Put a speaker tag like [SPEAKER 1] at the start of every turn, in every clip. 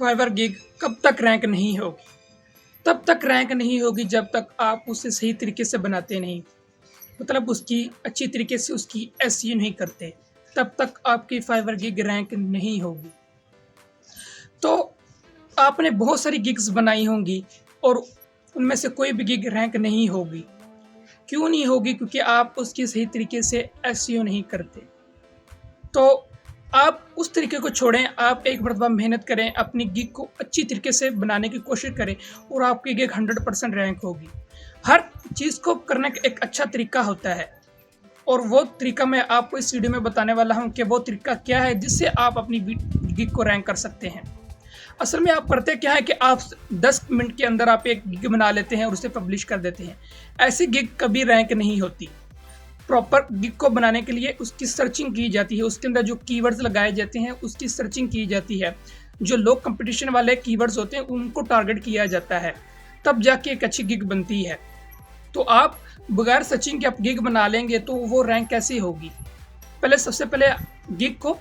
[SPEAKER 1] Fiverr gig कब तक rank नहीं होगी? तब तक रैंक नहीं होगी जब तक आप उसे सही तरीके से बनाते नहीं, मतलब उसकी अच्छी तरीके से उसकी एसईओ नहीं करते, तब तक आपकी फाइवर गिग रैंक नहीं होगी। तो आपने बहुत सारी गिग्स बनाई होंगी और उनमें से कोई भी गिग रैंक नहीं होगी। क्यों नहीं होगी? क्योंकि आप उसकी सही तरीके से एसईओ नहीं करते। तो आप उस तरीके को छोड़ें, आप एक मरतबा मेहनत करें, अपनी गिग को अच्छी तरीके से बनाने की कोशिश करें और आपकी गिग 100% रैंक होगी। हर चीज़ को करने का एक अच्छा तरीका होता है और वो तरीका मैं आपको इस वीडियो में बताने वाला हूँ कि वो तरीका क्या है जिससे आप अपनी गिग को रैंक कर सकते हैं। असल में आप करते क्या है कि आप 10 मिनट के अंदर आप एक गिग बना लेते हैं और उसे पब्लिश कर देते हैं। ऐसी गिग कभी रैंक नहीं होती। प्रॉपर गिग को बनाने के लिए उसकी सर्चिंग की जाती है, उसके अंदर जो कीवर्ड्स लगाए जाते हैं उसकी सर्चिंग की जाती है। जो लो कंपटीशन वाले कीवर्ड्स होते हैं उनको टारगेट किया जाता है, तब जाके एक अच्छी गिग बनती है। तो आप बगैर सर्चिंग के आप गिग बना लेंगे तो वो रैंक कैसे होगी? सबसे पहले गिग को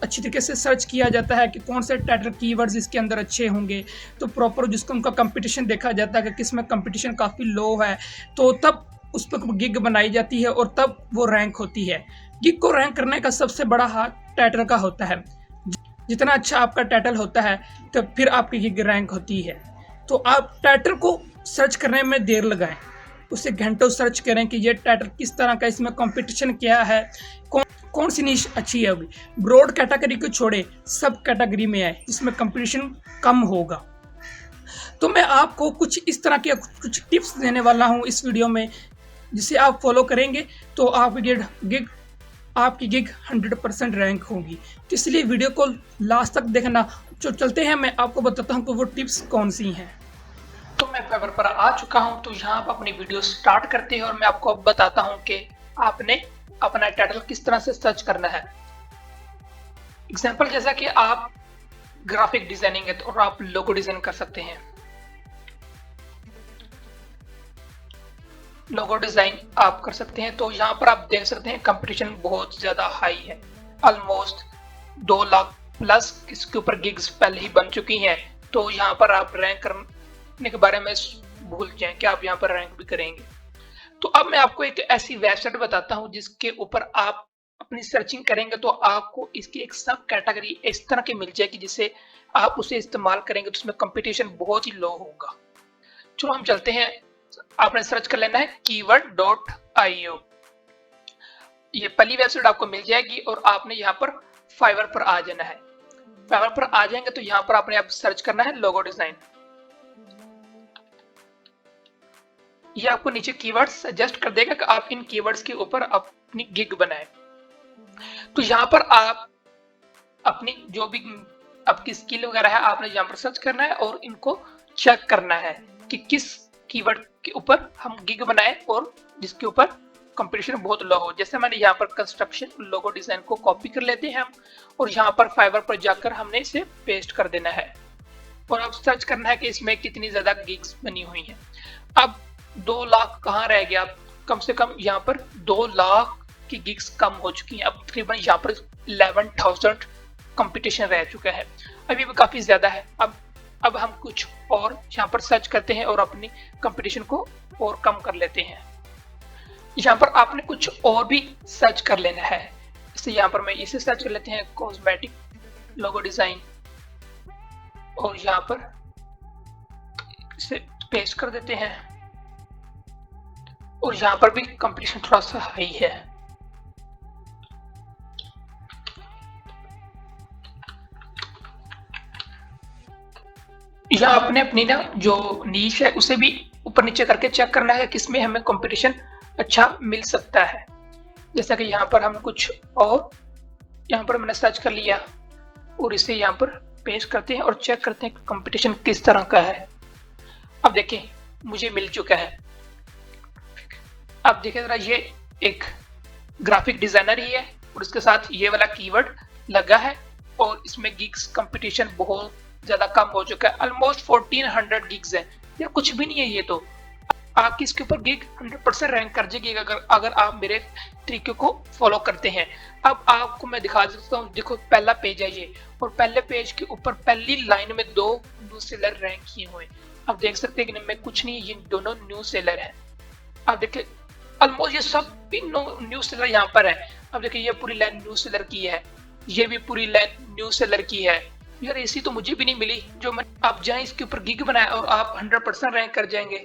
[SPEAKER 1] अच्छी तरीके से सर्च किया जाता है कि कौन से टाइटल कीवर्ड्स इसके अंदर अच्छे होंगे, तो प्रॉपर जिसको उनका कंपटीशन देखा जाता है कि किस में कंपटीशन काफ़ी लो है, तो तब उस पर गिग बनाई जाती है और तब वो रैंक होती है। गिग को रैंक करने का सबसे बड़ा हाथ टाइटल का होता है। जितना अच्छा आपका टाइटल होता है तो फिर आपकी गिग रैंक होती है। तो आप टाइटल को सर्च करने में देर लगाएं, उसे घंटों सर्च करें कि ये टाइटल किस तरह का, इसमें कंपटीशन क्या है, कौन सी नीश अच्छी होगी। ब्रॉड कैटेगरी को छोड़े सब कैटेगरी में आए जिसमें कंपटीशन कम होगा। तो मैं आपको कुछ इस तरह के कुछ टिप्स देने वाला हूं इस वीडियो में, जिसे आप फॉलो करेंगे तो आपकी गिग 100% रैंक होगी। तो इसलिए वीडियो को लास्ट तक देखना। जो चलते हैं मैं आपको बताता हूं कि वो टिप्स कौन सी हैं। तो मैं फाइवर पर आ चुका हूं, तो यहाँ पर अपनी वीडियो स्टार्ट करते हैं और मैं आपको अब बताता हूं कि आपने अपना टाइटल किस तरह से सर्च करना है। एग्जांपल जैसा कि आप ग्राफिक डिजाइनिंग है तो आप लोगो डिजाइन कर सकते हैं। लोगो डिजाइन आप कर सकते हैं, तो यहाँ पर आप देख सकते हैं कंपटीशन बहुत ज्यादा हाई है। ऑलमोस्ट 2 लाख प्लस इसके ऊपर गिग्स पहले ही बन चुकी हैं। तो यहाँ पर आप रैंक करने के बारे में भूल जाएं कि आप यहाँ पर रैंक भी करेंगे। तो अब मैं आपको एक ऐसी वेबसाइट बताता हूँ जिसके ऊपर आप अपनी सर्चिंग करेंगे तो आपको इसकी एक सब कैटेगरी इस तरह की मिल जाएगी जिससे आप उसे इस्तेमाल करेंगे तो उसमें कंपटीशन बहुत ही लो होगा। चलो हम चलते हैं। आपने सर्च कर लेना है keyword.io। ये पहली वेबसाइट आपको मिल जाएगी और आपने यहाँ पर फाइवर पर आ जाना है। फाइवर पर आ जाएंगे तो यहाँ पर आपने आप सर्च करना है लोगो डिजाइन। ये आपको नीचे कीवर्ड्स सजेस्ट कर देगा कि आप इन कीवर्ड्स के ऊपर अपनी गिग बनाएं। तो यहाँ पर आप अपनी जो भी आपकी स्किल वगैरह है आपने यहाँ पर सर्च करना है और इनको चेक करना है कि किस कीवर्ड के ऊपर हम गिग बनाए और जिसके ऊपर कंपटीशन बहुत लो हो। जैसे मैंने यहाँ पर कंस्ट्रक्शन लोगो डिजाइन को कॉपी कर लेते हैं हम और यहाँ पर फाइवर पर जाकर हमने इसे पेस्ट कर देना है और अब सर्च करना है कि इसमें कितनी ज्यादा गिग्स बनी हुई हैं। अब 2 लाख कहाँ रह गया? कम से कम यहाँ पर 2 लाख की गिग्स कम हो चुकी हैं। अब तकरीबन यहाँ पर 11,000 कंपटीशन रह चुका है, अभी भी काफी ज्यादा है। अब हम कुछ और यहाँ पर सर्च करते हैं और अपनी कंपटीशन को और कम कर लेते हैं। यहाँ पर आपने कुछ और भी सर्च कर लेना है। इससे यहाँ पर मैं इसे सर्च कर लेते हैं कॉस्मेटिक लोगो डिजाइन और यहाँ पर इसे पेस्ट कर देते हैं और यहाँ पर भी कंपटीशन थोड़ा सा हाई है। यहाँ आपने अपनी ना जो नीश है उसे भी ऊपर नीचे करके चेक करना है किसमें हमें कंपटीशन अच्छा मिल सकता है। जैसा कि यहाँ पर हम कुछ और यहाँ पर मैंने सर्च कर लिया और इसे यहाँ पर पेस्ट करते हैं और चेक करते हैं कंपटीशन किस तरह का है। अब देखें मुझे मिल चुका है। अब देखिए जरा, ये एक ग्राफिक डिजाइनर ही है और इसके साथ ये वाला कीवर्ड लगा है और इसमें गिग्स कंपटीशन बहुत ज्यादा कम हो चुका है। ऑलमोस्ट 1400 गिग्स है, ये कुछ भी नहीं है ये तो। आपकी इसके ऊपर गिग 100% रैंक कर जाएगी अगर अगर आप मेरे तरीके को फॉलो करते हैं। अब आपको मैं दिखा देता हूँ, देखो पहला पेज है ये, और पहले पेज के ऊपर पहली लाइन में 2 न्यू सेलर रैंक किए हुए हैं। आप देख सकते हैं कि इनमें कुछ नहीं, ये दोनों न्यू सेलर है। आप देखिए ऑलमोस्ट ये सब भी न्यू सेलर यहाँ पर है। अब देखिए ये पूरी लाइन न्यू सेलर की है, ये भी पूरी लाइन न्यू सेलर की है। यार ऐसी तो मुझे भी नहीं मिली जो मैं, आप जाए इसके ऊपर गिग बनाए और आप 100% रैंक कर जाएंगे।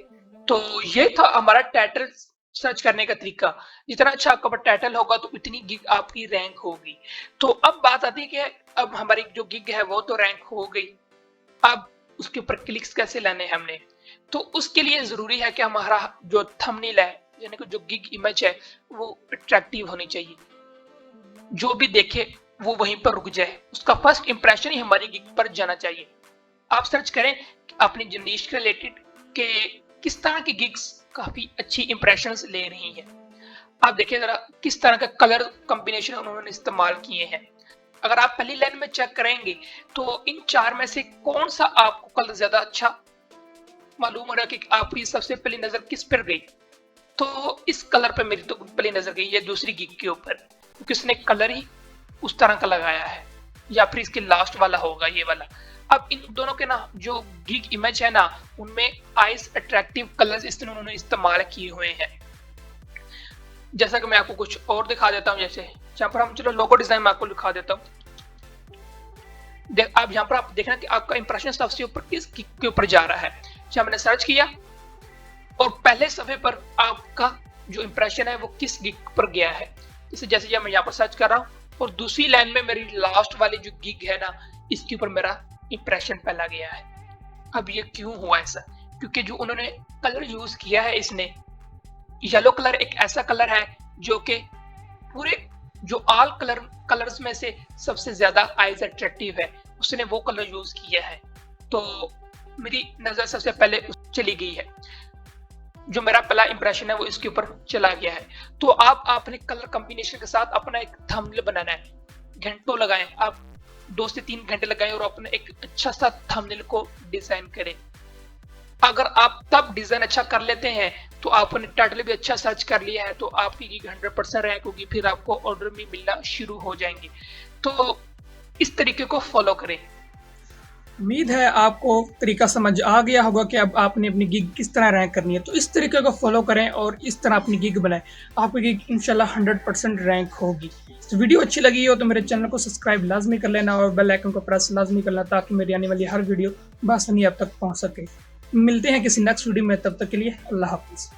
[SPEAKER 1] तो ये था हमारा टाइटल सर्च करने का तरीका। जितना अच्छा आपका टाइटल होगा तो उतनी गिग आपकी रैंक होगी। तो अब बात आती है कि अब हमारी जो गिग है वो तो रैंक हो गई, अब उसके ऊपर क्लिक्स कैसे लाने हैं हमने। तो उसके लिए जरूरी है कि हमारा जो थंबनेल है, यानी कि जो गिग इमेज है, वो अट्रैक्टिव होनी चाहिए, जो भी देखे वो वहीं पर रुक जाए, उसका फर्स्ट इंप्रेशन ही हमारी गिग पर जाना चाहिए। आप सर्च करें अपनी जिंदगी के रिलेटेड के किस तरह की गिग्स काफी अच्छी इंप्रेशंस ले रही हैं। आप देखिए जरा किस तरह का कलर कॉम्बिनेशन उन्होंने इस्तेमाल किए हैं। अगर आप पहली लाइन में चेक करेंगे तो इन 4 में से कौन सा आपको कलर ज्यादा अच्छा मालूम हो रहा है कि आपकी सबसे पहली नजर किस पर गई, तो इस कलर पे मेरी तो पहली नजर गई है दूसरी गिग के ऊपर, क्योंकि उसने कलर ही उस तरह का लगाया है, या फिर इसके लास्ट वाला होगा ये वाला। अब इन दोनों के ना जो गिग इमेज है ना, उनमें आइस अट्रैक्टिव कलर्स इस उन्होंने इस्तेमाल किए हुए हैं। जैसा कि मैं आपको कुछ और दिखा देता हूँ, जैसे यहाँ पर हम चलो लोगो डिजाइन में आपको दिखा देता हूँ। अब यहाँ पर आप देखना कि आपका इंप्रेशन सबसे ऊपर किस गिग के ऊपर जा रहा है। जहाँ मैंने सर्च किया और पहले सफे पर आपका जो इंप्रेशन है वो किस गिग पर गया है। जैसे जब मैं यहाँ पर सर्च कर रहा हूँ और दूसरी लाइन में मेरी लास्ट वाली जो गिग है ना, इसके ऊपर मेरा इंप्रेशन पहला गया है। अब ये क्यों हुआ ऐसा? क्योंकि जो उन्होंने कलर यूज किया है, इसने येलो कलर एक ऐसा कलर है जो कि पूरे जो ऑल कलर्स में से सबसे ज्यादा आइज अट्रैक्टिव है, उसने वो कलर यूज किया है। तो मेरी नजर सबसे पहले चली गई है, जो मेरा पहला इंप्रेशन है वो इसके ऊपर चला गया है। तो आप अपने कलर कॉम्बिनेशन के साथ अपना एक थंबनेल बनाना है, घंटों लगाएं, आप 2 से 3 घंटे लगाएं और अपने एक अच्छा सा थंबनेल को डिजाइन करें। अगर आप तब डिजाइन अच्छा कर लेते हैं तो आपने टाइटल भी अच्छा सर्च कर लिया है, तो आपकी गिग 100% रैंक होगी, फिर आपको ऑर्डर भी मिलना शुरू हो जाएंगे। तो इस तरीके को फॉलो करें। उम्मीद है आपको तरीका समझ आ गया होगा कि अब आपने अपनी गिग किस तरह रैंक करनी है। तो इस तरीके को फॉलो करें और इस तरह अपनी गिग बनाएं, आपकी गिग इंशाल्लाह 100% रैंक होगी। तो वीडियो अच्छी लगी हो तो मेरे चैनल को सब्सक्राइब लाजमी कर लेना और बेल आइकन को प्रेस लाजमी करना, ताकि मेरी आने वाली हर वीडियो बआसानी आप तक पहुँच सके। मिलते हैं किसी नेक्स्ट वीडियो में, तब तक के लिए अल्लाह हाफिज़।